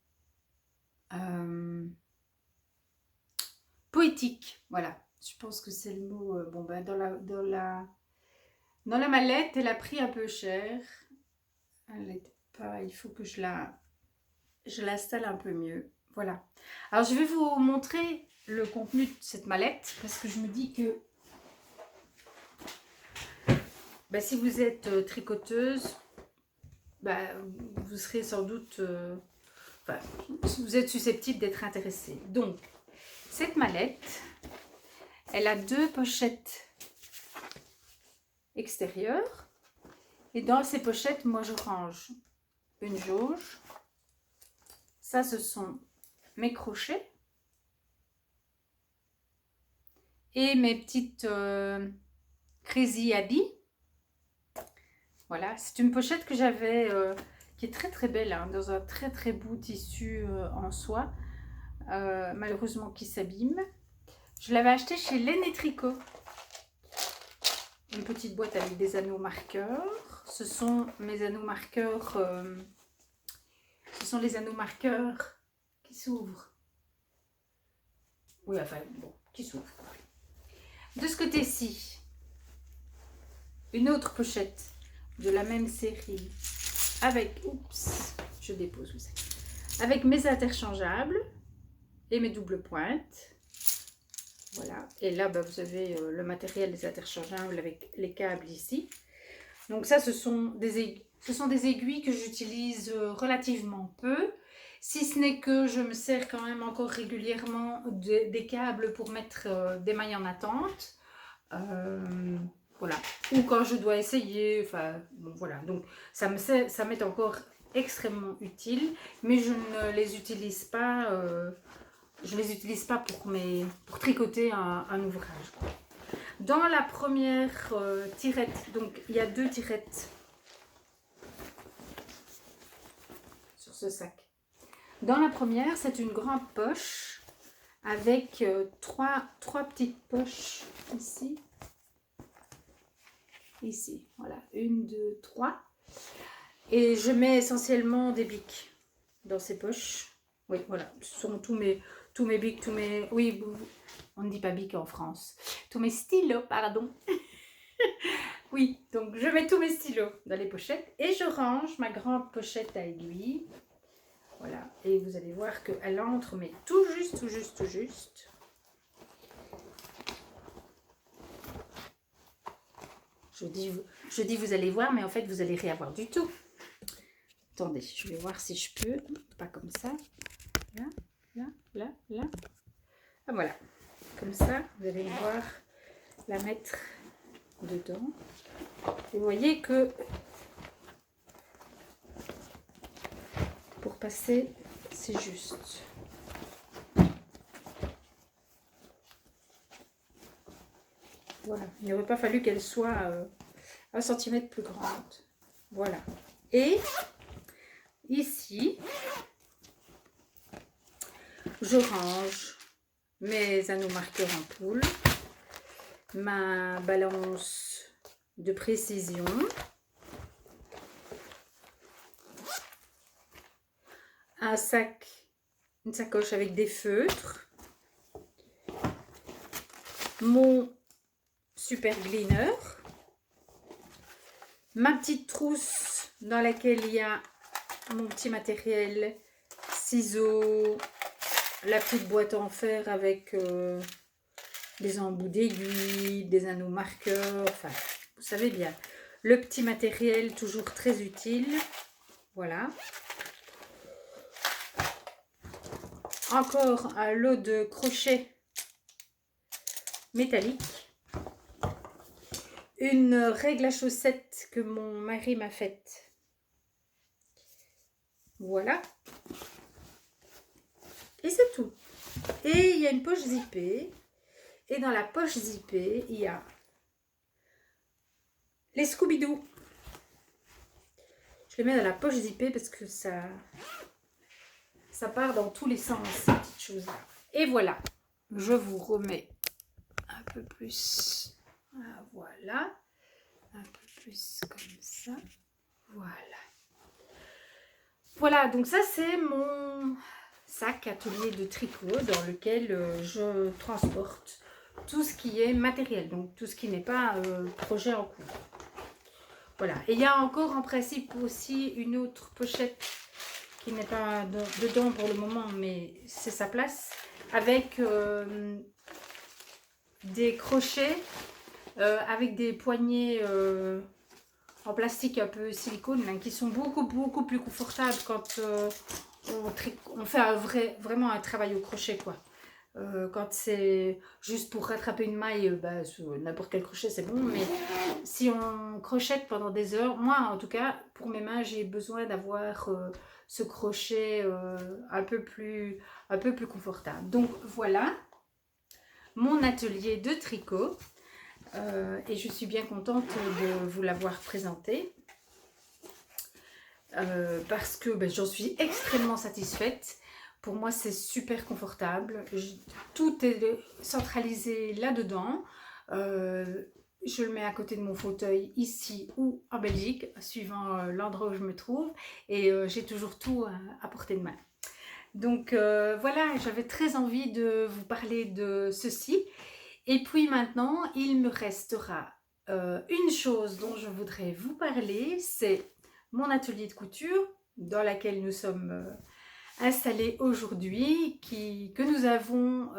poétique. Voilà, je pense que c'est le mot. Dans la mallette, elle a pris un peu cher. Elle n'était pas... Il faut que je l'installe un peu mieux. Voilà. Alors, je vais vous montrer le contenu de cette mallette parce que je me dis que si vous êtes tricoteuse, vous serez sans doute... vous êtes susceptible d'être intéressé. Donc, cette mallette, elle a 2 pochettes extérieures. Et dans ces pochettes, moi, je range une jauge Ça, ce sont mes crochets. Et mes petites Crazy Abby. Voilà, c'est une pochette que j'avais, qui est très très belle, hein, dans un très très beau tissu en soie, malheureusement qui s'abîme. Je l'avais acheté chez Laine & Tricot. Une petite boîte avec des anneaux marqueurs. Ce sont mes anneaux marqueurs, ce sont les anneaux marqueurs qui s'ouvrent. Oui, enfin, bon, qui s'ouvrent. De ce côté-ci, une autre pochette de la même série avec, oups, je dépose, vous savez, avec mes interchangeables et mes doubles pointes. Voilà, et là, bah, vous avez le matériel des interchangeables avec les câbles ici. Donc ça, ce sont des aiguilles que j'utilise relativement peu. Si ce n'est que je me sers quand même encore régulièrement des câbles pour mettre des mailles en attente. Voilà. Ou quand je dois essayer. Enfin, bon, voilà. Donc, ça m'est encore extrêmement utile. Mais je ne les utilise pas. Je les utilise pas pour tricoter un ouvrage. Dans la première tirette, donc il y a 2 tirettes sur ce sac. Dans la première, c'est une grande poche avec trois petites poches ici. Ici, voilà, 1, 2, 3. Et je mets essentiellement des bics dans ces poches. Oui, voilà, ce sont tous mes bics, tous mes... Oui, on ne dit pas bic en France. Tous mes stylos, pardon. Oui, donc je mets tous mes stylos dans les pochettes et je range ma grande pochette à aiguille. Voilà, et vous allez voir qu'elle entre, mais tout juste, tout juste, tout juste. Je dis vous allez voir, mais en fait vous allez rien voir du tout. Attendez, je vais voir si je peux. Pas comme ça. Là, là, là, là. Ah voilà. Comme ça, vous allez voir la mettre dedans. Et vous voyez que pour passer, c'est juste. Voilà. Il n'aurait pas fallu qu'elle soit 1 cm plus grande. Voilà. Et ici, je range mes anneaux marqueurs en poule, ma balance de précision, un sac, une sacoche avec des feutres, mon super glitter, ma petite trousse dans laquelle il y a mon petit matériel, ciseaux, la petite boîte en fer avec des embouts d'aiguilles, des anneaux marqueurs, enfin, vous savez bien, le petit matériel toujours très utile. Voilà. Encore un lot de crochets métalliques. Une règle à chaussettes que mon mari m'a faite. Voilà. Et c'est tout. Et il y a une poche zippée. Et dans la poche zippée, il y a les Scooby-Doo. Je les mets dans la poche zippée parce que ça part dans tous les sens, ces petites choses-là. Et voilà. Je vous remets un peu plus. Ah, voilà. Un peu plus comme ça. Voilà. Voilà, donc ça c'est mon sac atelier de tricot dans lequel je transporte tout ce qui est matériel, donc tout ce qui n'est pas projet en cours. Voilà, et il y a encore en principe aussi une autre pochette qui n'est pas dedans pour le moment, mais c'est sa place, avec des crochets, avec des poignées en plastique un peu silicone, hein, qui sont beaucoup plus confortables quand on fait vraiment un travail au crochet, quoi. Quand c'est juste pour rattraper une maille, n'importe quel crochet c'est bon, mais si on crochette pendant des heures, moi en tout cas, pour mes mains, j'ai besoin d'avoir ce crochet un peu plus confortable. Donc voilà mon atelier de tricot et je suis bien contente de vous l'avoir présenté parce que j'en suis extrêmement satisfaite. Pour moi, c'est super confortable. Tout est centralisé là-dedans. Je le mets à côté de mon fauteuil ici ou en Belgique, suivant l'endroit où je me trouve. Et j'ai toujours tout à portée de main. Donc voilà, j'avais très envie de vous parler de ceci. Et puis maintenant, il me restera une chose dont je voudrais vous parler, c'est mon atelier de couture dans lequel nous sommes installés aujourd'hui, que nous avons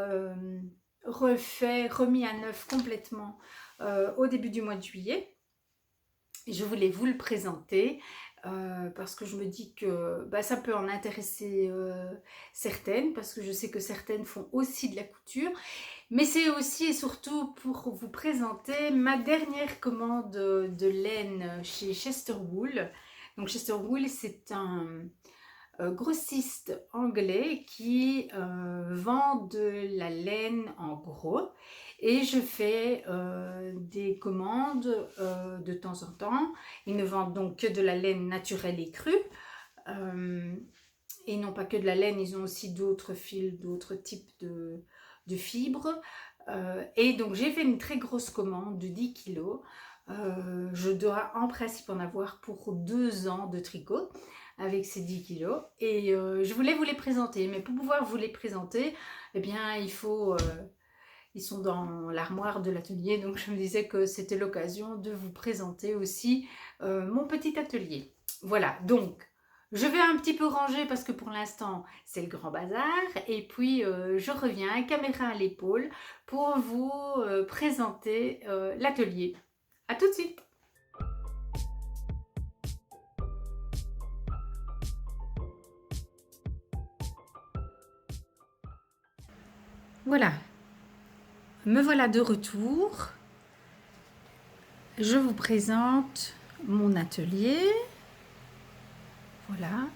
remis à neuf complètement au début du mois de juillet. Et je voulais vous le présenter parce que je me dis que ça peut en intéresser certaines, parce que je sais que certaines font aussi de la couture. Mais c'est aussi et surtout pour vous présenter ma dernière commande de laine chez Chester Wool. Donc Chester Wool, c'est un grossiste anglais qui vend de la laine en gros. Et je fais des commandes de temps en temps. Ils ne vendent donc que de la laine naturelle et crue. Et non pas que de la laine, ils ont aussi d'autres fils, d'autres types de fibres. Et donc j'ai fait une très grosse commande de 10 kilos. Je dois en principe en avoir pour 2 ans de tricot avec ces 10 kilos. Et je voulais vous les présenter. Mais pour pouvoir vous les présenter, eh bien il faut... ils sont dans l'armoire de l'atelier, donc je me disais que c'était l'occasion de vous présenter aussi mon petit atelier. Voilà, donc je vais un petit peu ranger parce que pour l'instant c'est le grand bazar, et puis je reviens, caméra à l'épaule, pour vous présenter l'atelier. À tout de suite. Voilà, me voilà de retour. Je vous présente mon atelier. Voilà,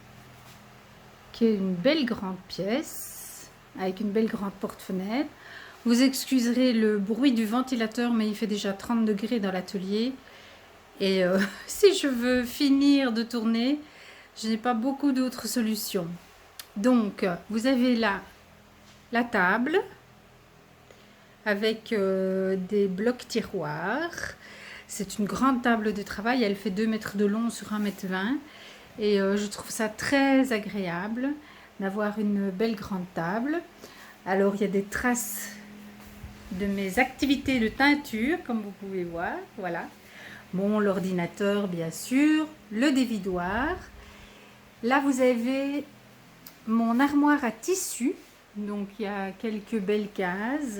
qui est une belle grande pièce avec une belle grande porte-fenêtre. Vous excuserez le bruit du ventilateur, mais il fait déjà 30 degrés dans l'atelier. Et si je veux finir de tourner, je n'ai pas beaucoup d'autres solutions. Donc, vous avez là la table avec des blocs tiroirs. C'est une grande table de travail. Elle fait 2 mètres de long sur 1,20 m. Et je trouve ça très agréable d'avoir une belle grande table. Alors, il y a des traces de mes activités de teinture, comme vous pouvez voir. Voilà. Bon, l'ordinateur, bien sûr, le dévidoir. Là, vous avez mon armoire à tissu. Donc, il y a quelques belles cases.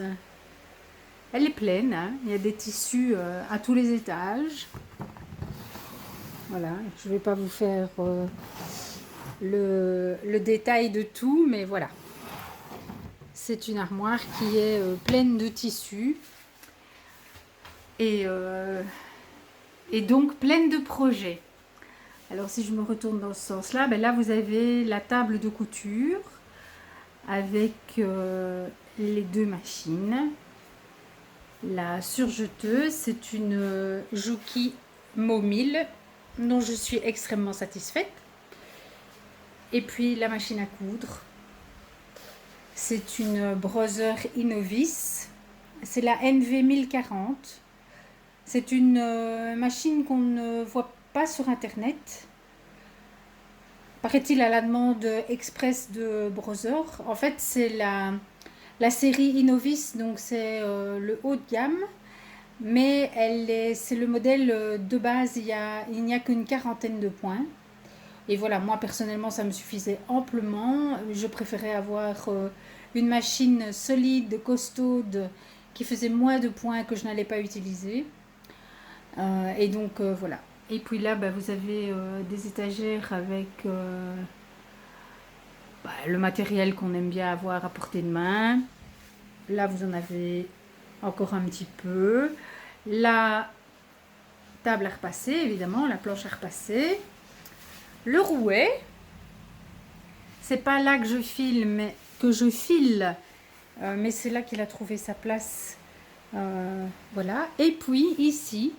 Elle est pleine, hein. Il y a des tissus à tous les étages. Voilà, je ne vais pas vous faire le détail de tout, mais voilà. C'est une armoire qui est pleine de tissus et donc pleine de projets. Alors si je me retourne dans ce sens-là, là vous avez la table de couture avec les 2 machines. La surjeteuse, c'est une Juki Mo1000 dont je suis extrêmement satisfaite. Et puis la machine à coudre, c'est une Brother Innovis, c'est la NV1040. C'est une machine qu'on ne voit pas sur internet, paraît-il à la demande express de Brother. En fait c'est la série Innovis, donc c'est le haut de gamme, mais c'est le modèle de base, il n'y a qu'une quarantaine de points. Et voilà, moi personnellement ça me suffisait amplement. Je préférais avoir une machine solide, costaude, qui faisait moins de points que je n'allais pas utiliser. Et donc voilà. Et puis là, vous avez des étagères avec le matériel qu'on aime bien avoir à portée de main. Là, vous en avez encore un petit peu. La table à repasser, évidemment, la planche à repasser. le rouet. C'est pas là que je file, mais c'est là qu'il a trouvé sa place. Voilà. Et puis ici,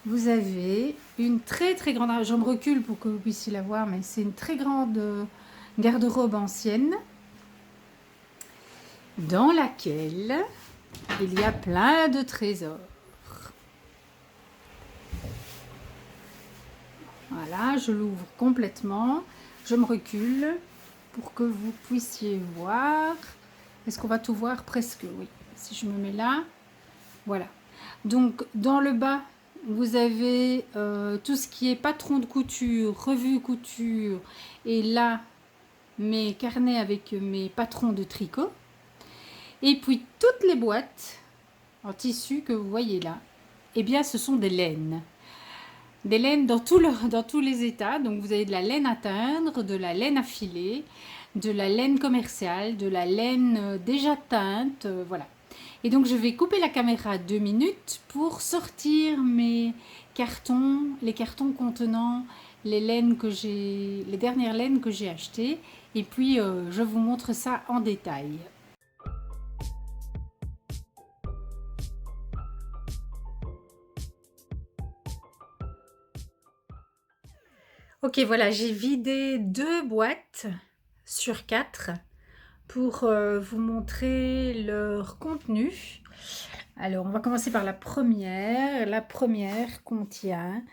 vous avez une très très grande, je me recule pour que vous puissiez la voir, mais c'est une très grande garde-robe ancienne dans laquelle il y a plein de trésors. Voilà, je l'ouvre complètement, je me recule pour que vous puissiez voir. Est-ce qu'on va tout voir? Presque, oui. Si je me mets là, voilà. Donc, dans le bas, vous avez tout ce qui est patron de couture, revue couture, et là, mes carnets avec mes patrons de tricot. Et puis, toutes les boîtes en tissu que vous voyez là, eh bien, ce sont des laines. Des laines dans tous les états. Donc, vous avez de la laine à teindre, de la laine à filer, de la laine commerciale, de la laine déjà teinte, voilà. Et donc, je vais couper la caméra 2 minutes pour sortir mes cartons, les cartons contenant les dernières laines que j'ai achetées. Et puis, je vous montre ça en détail. Ok, voilà, j'ai vidé 2 boîtes sur 4 pour vous montrer leur contenu. Alors, on va commencer par la première. La première contient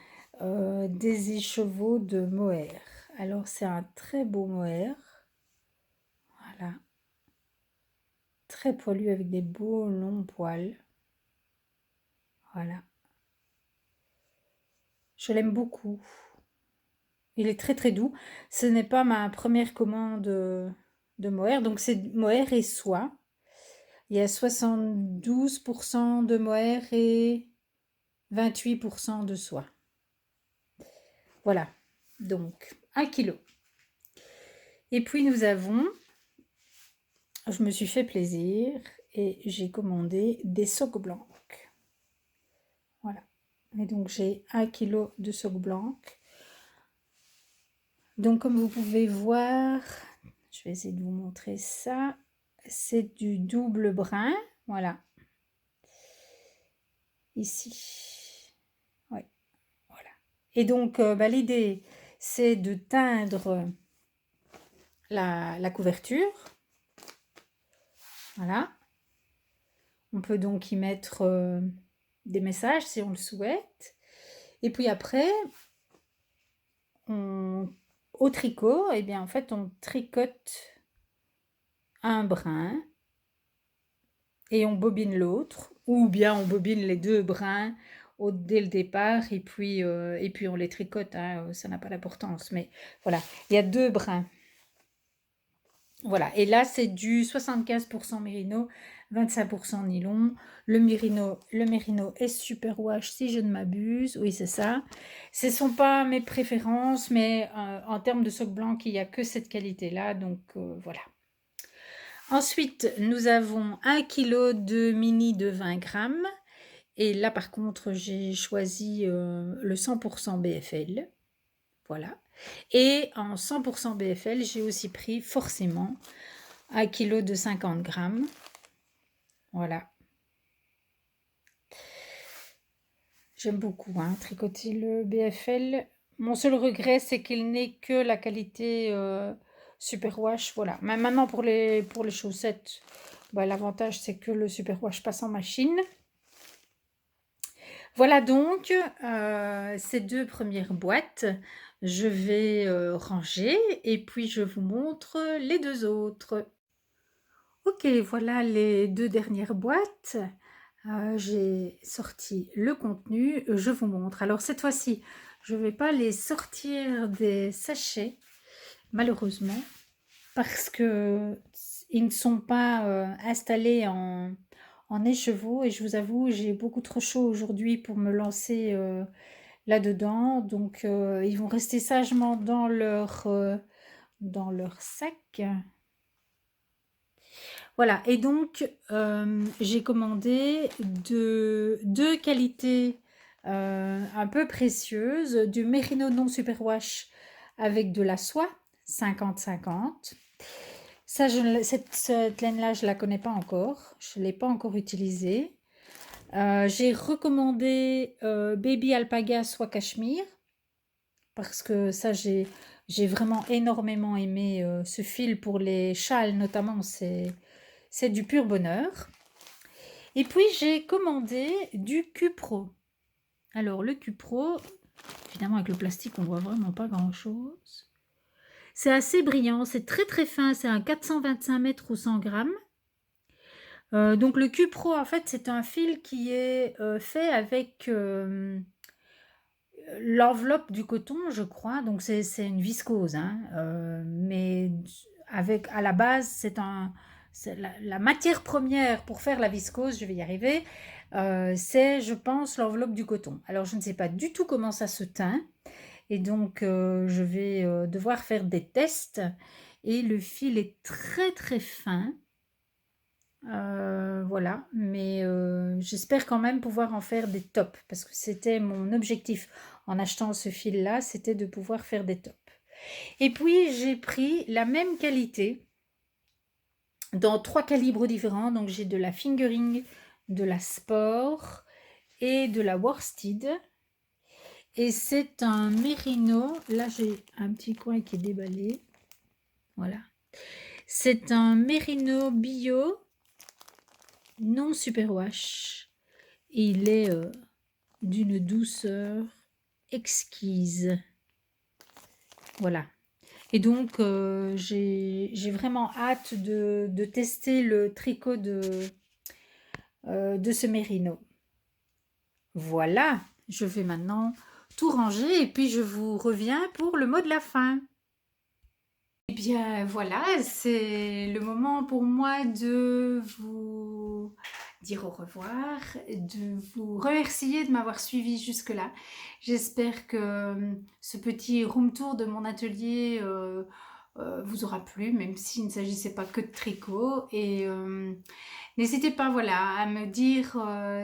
des écheveaux de mohair. Alors, c'est un très beau mohair. Voilà. Très poilu avec des beaux longs poils. Voilà. Je l'aime beaucoup. Il est très très doux. Ce n'est pas ma première commande de mohair. Donc, c'est mohair et soie. Il y a 72% de mohair et 28% de soie. Voilà, donc 1 kg. Et puis nous avons, je me suis fait plaisir et j'ai commandé des socques blancs. Voilà, et donc j'ai 1 kg de socques blancs. Donc comme vous pouvez voir, je vais essayer de vous montrer ça, c'est du double brin, voilà, ici, ouais, voilà. Et donc l'idée c'est de teindre la couverture, voilà. On peut donc y mettre des messages si on le souhaite. Et puis après, au tricot, eh bien en fait on tricote un brin et on bobine l'autre, ou bien on bobine les 2 brins dès le départ et puis on les tricote, hein, ça n'a pas d'importance, mais voilà, il y a 2 brins. Voilà, et là c'est du 75% mérino, 25% nylon. Le mérino est super wash si je ne m'abuse, oui c'est ça. Ce ne sont pas mes préférences, mais en termes de socle blanc, il n'y a que cette qualité-là, donc voilà. Ensuite, nous avons 1 kg de mini de 20 grammes. Et là par contre, j'ai choisi le 100% BFL. Voilà. Et en 100% BFL, j'ai aussi pris forcément 1 kg de 50 grammes. Voilà. J'aime beaucoup tricoter le BFL. Mon seul regret, c'est qu'il n'est que la qualité superwash. Voilà. Mais maintenant, pour les chaussettes, l'avantage, c'est que le superwash passe en machine. Voilà donc ces 2 premières boîtes. Je vais ranger et puis je vous montre les 2 autres. Ok, voilà les 2 dernières boîtes. J'ai sorti le contenu, je vous montre. Alors cette fois-ci, je ne vais pas les sortir des sachets, malheureusement, parce que ils ne sont pas installés en écheveau et je vous avoue, j'ai beaucoup trop chaud aujourd'hui pour me lancer là-dedans. Donc ils vont rester sagement dans leur sac. Voilà, et donc j'ai commandé de 2 qualités un peu précieuses, du Merino non superwash avec de la soie 50-50. Ça, cette laine-là, je ne la connais pas encore. Je ne l'ai pas encore utilisée. J'ai recommandé Baby Alpaga soie cachemire parce que ça, j'ai vraiment énormément aimé ce fil pour les châles notamment. C'est du pur bonheur. Et puis, j'ai commandé du Cupro. Alors, le Cupro, évidemment, avec le plastique, on voit vraiment pas grand-chose. C'est assez brillant, c'est très très fin, c'est un 425 mètres ou 100 grammes. Donc le Cupro, en fait, c'est un fil qui est fait avec l'enveloppe du coton, je crois. Donc c'est une viscose, hein, mais avec à la base, c'est la matière première pour faire la viscose, je vais y arriver, c'est, je pense, l'enveloppe du coton. Alors je ne sais pas du tout comment ça se teint. Et donc, je vais devoir faire des tests. Et le fil est très très fin. Voilà, mais j'espère quand même pouvoir en faire des tops. Parce que c'était mon objectif en achetant ce fil-là, c'était de pouvoir faire des tops. Et puis, j'ai pris la même qualité dans 3 calibres différents. Donc, j'ai de la fingering, de la sport et de la worsted. Et c'est un mérino. Là, j'ai un petit coin qui est déballé. Voilà. C'est un mérino bio non superwash. Et il est d'une douceur exquise. Voilà. Et donc, j'ai vraiment hâte de tester le tricot de ce mérino. Voilà. Je vais maintenant tout ranger et puis je vous reviens pour le mot de la fin. Eh bien voilà, c'est le moment pour moi de vous dire au revoir, de vous remercier de m'avoir suivi jusque-là. J'espère que ce petit room tour de mon atelier vous aura plu, même s'il ne s'agissait pas que de tricot. Et n'hésitez pas, voilà, à me dire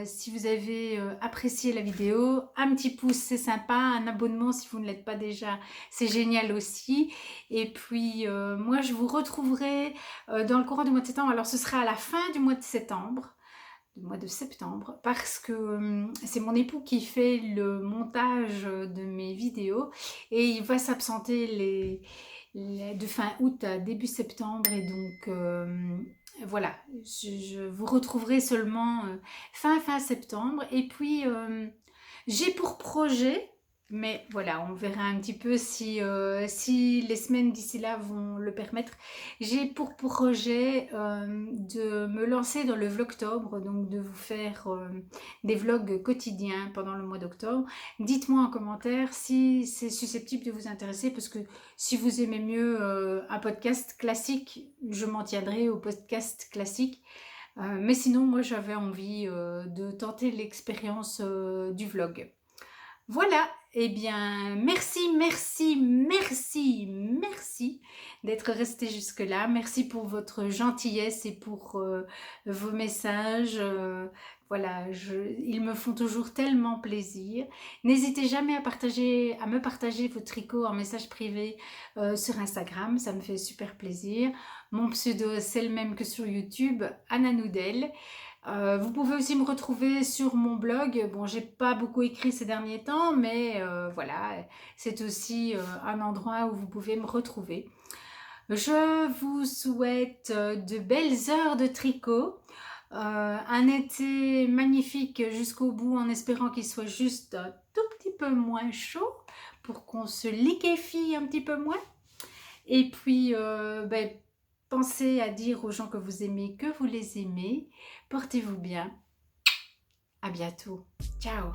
si vous avez apprécié la vidéo. Un petit pouce, c'est sympa. Un abonnement, si vous ne l'êtes pas déjà, c'est génial aussi. Et puis, moi, je vous retrouverai dans le courant du mois de septembre. Alors, ce sera à la fin du mois de septembre. Parce que c'est mon époux qui fait le montage de mes vidéos et il va s'absenter de fin août à début septembre. Et donc, voilà, je vous retrouverai seulement fin septembre. Et puis, j'ai pour projet, mais voilà, on verra un petit peu si les semaines d'ici là vont le permettre. J'ai pour projet de me lancer dans le vlogtobre, donc de vous faire des vlogs quotidiens pendant le mois d'octobre. Dites-moi en commentaire si c'est susceptible de vous intéresser, parce que si vous aimez mieux un podcast classique, je m'en tiendrai au podcast classique. Mais sinon, moi, j'avais envie de tenter l'expérience du vlog. Voilà, eh bien, merci d'être resté jusque-là. Merci pour votre gentillesse et pour vos messages. Voilà, ils me font toujours tellement plaisir. N'hésitez jamais à me partager vos tricots en message privé sur Instagram, ça me fait super plaisir. Mon pseudo, c'est le même que sur YouTube, Anna Noudel. Vous pouvez aussi me retrouver sur mon blog. Bon, j'ai pas beaucoup écrit ces derniers temps, mais voilà, c'est aussi un endroit où vous pouvez me retrouver. Je vous souhaite de belles heures de tricot, un été magnifique jusqu'au bout, en espérant qu'il soit juste un tout petit peu moins chaud pour qu'on se liquéfie un petit peu moins. Et puis, pensez à dire aux gens que vous aimez que vous les aimez. Portez-vous bien. À bientôt. Ciao.